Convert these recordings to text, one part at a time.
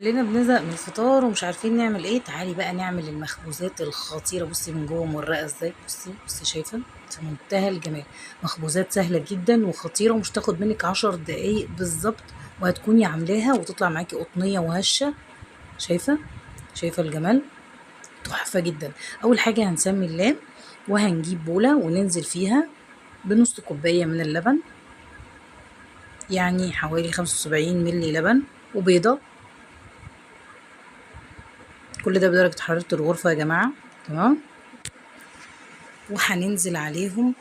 كلنا بنزهق من الفطار ومش عارفين نعمل ايه. تعالي بقى نعمل المخبوزات الخطيرة. بصي من جوه مورقة ازاي. بصي شايفة في منتهى الجمال. مخبوزات سهلة جدا وخطيرة ومش تاخد منك 10 دقايق بالظبط، وهتكوني عاملاها وتطلع معاكي قطنية وهشة. شايفة؟ شايفة الجمال؟ تحفة جدا. اول حاجة هنسمي الله، وهنجيب بولة وننزل فيها بنص كوباية من اللبن، يعني حوالي 75 ملي لبن، وبيضة. كل ده بدرجة حرارة الغرفة يا جماعة. تمام. وهننزل عليهم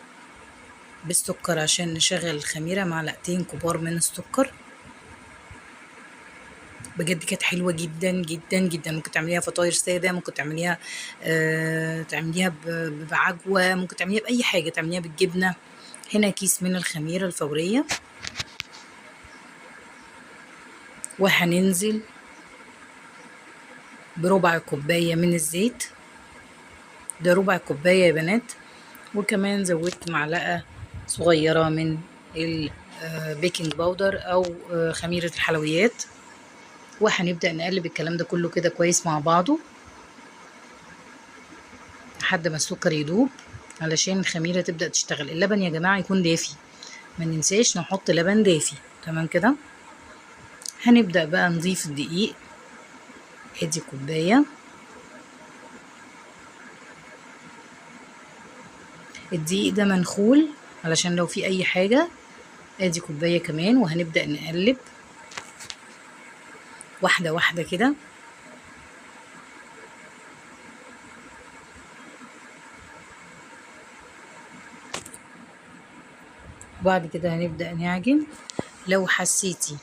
بالسكر عشان نشغل الخميرة، معلقتين كبار من السكر. بجد كانت حلوة جدا جدا جدا. ممكن تعمليها فطاير سادة، ممكن تعمليها تعمليها بعجوة، ممكن تعمليها بأي حاجة، تعمليها بالجبنة. هنا كيس من الخميرة الفورية، وهننزل بربع كوباية من الزيت. ده ربع كوباية يا بنات. وكمان زودت معلقة صغيرة من البيكنج باودر أو خميرة الحلويات. وهنبدأ نقلب الكلام ده كله كده كويس مع بعضه لحد ما السكر يدوب، علشان الخميرة تبدأ تشتغل. اللبن يا جماعة يكون دافي، ما ننساش نحط لبن دافي. تمام كده. هنبدأ بقى نضيف الدقيق. ادي كوباية. الدقيق ده منخول علشان لو في اي حاجة. ادي كوباية كمان، وهنبدأ نقلب واحدة واحدة كده. وبعد كده هنبدأ نعجن. لو حسيتي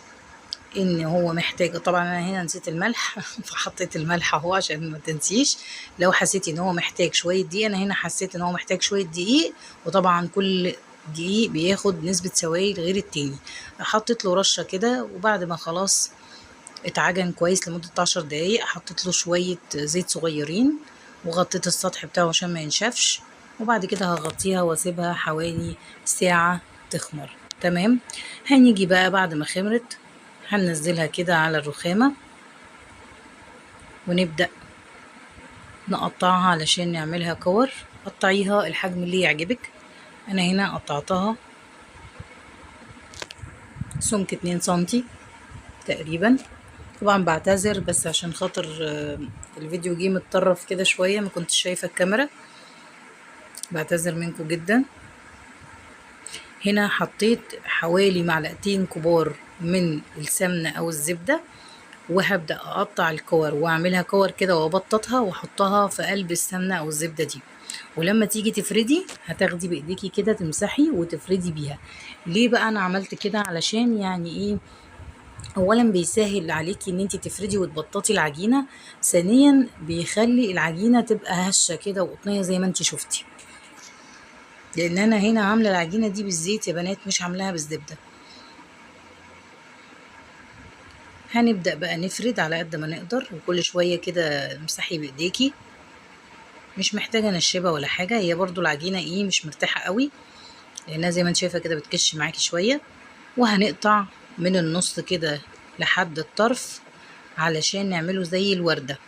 ان هو محتاج، طبعا انا هنا نسيت الملح فحطيت الملح اهو عشان ما تنسيش. لو حسيتي ان هو محتاج شويه دقيق، انا هنا حسيت ان هو محتاج شويه دقيق، وطبعا كل دقيق بياخد نسبه سوائل غير التاني. حطيت له رشه كده، وبعد ما خلاص اتعجن كويس لمده 10 دقايق حطيت له شويه زيت صغيرين، وغطيت السطح بتاعه عشان ما ينشفش. وبعد كده هغطيها واسيبها حوالي ساعه تخمر. تمام. هنيجي بقى بعد ما خمرت هننزلها كده على الرخامة، ونبدأ نقطعها علشان نعملها كور. قطعيها الحجم اللي يعجبك. انا هنا قطعتها سمك 2 سنتي تقريبا. طبعا بعتذر بس عشان خاطر الفيديو جه متطرف كده شوية، ما كنتش شايفة الكاميرا. بعتذر منكم جدا. هنا حطيت حوالي معلقتين كبار من السمنة او الزبدة، وهبدأ اقطع الكور واعملها كور كده وابططها واحطها في قلب السمنة او الزبدة دي. ولما تيجي تفردي هتاخدي بايديكي كده تمسحي وتفردي بيها. ليه بقى انا عملت كده؟ علشان يعني ايه، اولا بيسهل عليكي ان انت تفردي وتبططي العجينة، ثانيا بيخلي العجينة تبقى هشة كده وقطنية زي ما انت شفتي. لان انا هنا عاملة العجينة دي بالزيت يا بنات، مش عاملاها بالزبدة. هنبدأ بقى نفرد على قد ما نقدر، وكل شوية كده امسحي بايديكي. مش محتاجة نشبة ولا حاجة، هي برضو العجينة ايه مش مرتاحة قوي، لانها زي ما انت شايفة كده بتكش معاكي شوية. وهنقطع من النص كده لحد الطرف علشان نعمله زي الوردة.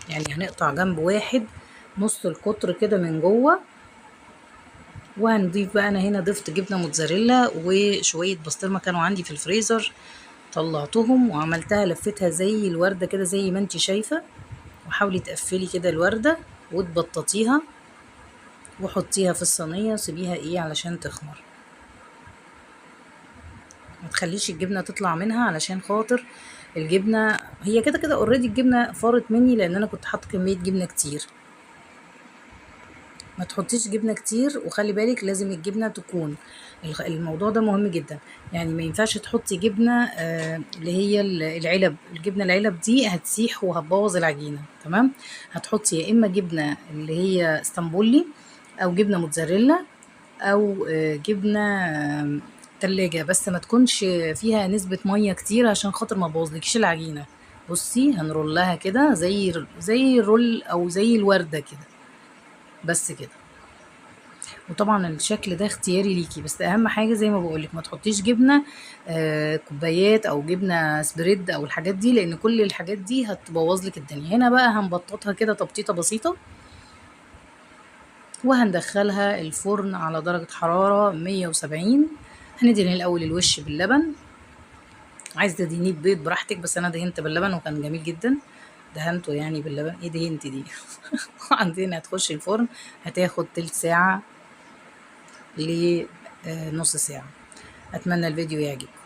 يعني هنقطع جنب واحد نص القطر كده من جوه. وهنضيف بقى، انا هنا ضفت جبنة موتزاريلا وشوية بسطرمة كانوا عندي في الفريزر، طلعتهم وعملتها لفتها زي الوردة كده زي ما انت شايفة. وحاولي تقفلي كده الوردة وتبططيها وحطيها في الصينية وسيبيها ايه علشان تخمر. ما تخليش الجبنة تطلع منها علشان خاطر الجبنة هي كده كده اوريدي الجبنة فارت مني، لان انا كنت حاطة كمية جبنة كتير. ما تحطيش جبنة كتير، وخلي بالك لازم الجبنة تكون، الموضوع ده مهم جدا. يعني ما ينفعش تحطي جبنة اللي هي العلب. الجبنة العلب دي هتسيح وهتبوظ العجينة. تمام. هتحطي يا اما جبنة اللي هي اسطنبولي، او جبنة موتزاريلا، او جبنة تلاجة، بس ما تكونش فيها نسبة مية كتير عشان خاطر ما تبوظلكيش العجينة. بصي هنرولها كده زي الرول او زي الوردة كده، بس كده. وطبعا الشكل ده اختياري ليكي، بس اهم حاجه زي ما بقولك ما تحطيش جبنه كوبايات او جبنه سبريد او الحاجات دي، لان كل الحاجات دي هتبوظ لك الدنيا. هنا بقى هنبططها كده تبطيطه بسيطه، وهندخلها الفرن على درجه حراره 170. هندهن الاول الوش باللبن، عايز تدهنيه ببيض براحتك، بس انا دهنت باللبن وكان جميل جدا. دهنته يعني باللبن، ايه دهنت دي وبعدين هتخش الفرن، هتاخد تلت ساعه لنص ساعه. اتمنى الفيديو يعجبكم.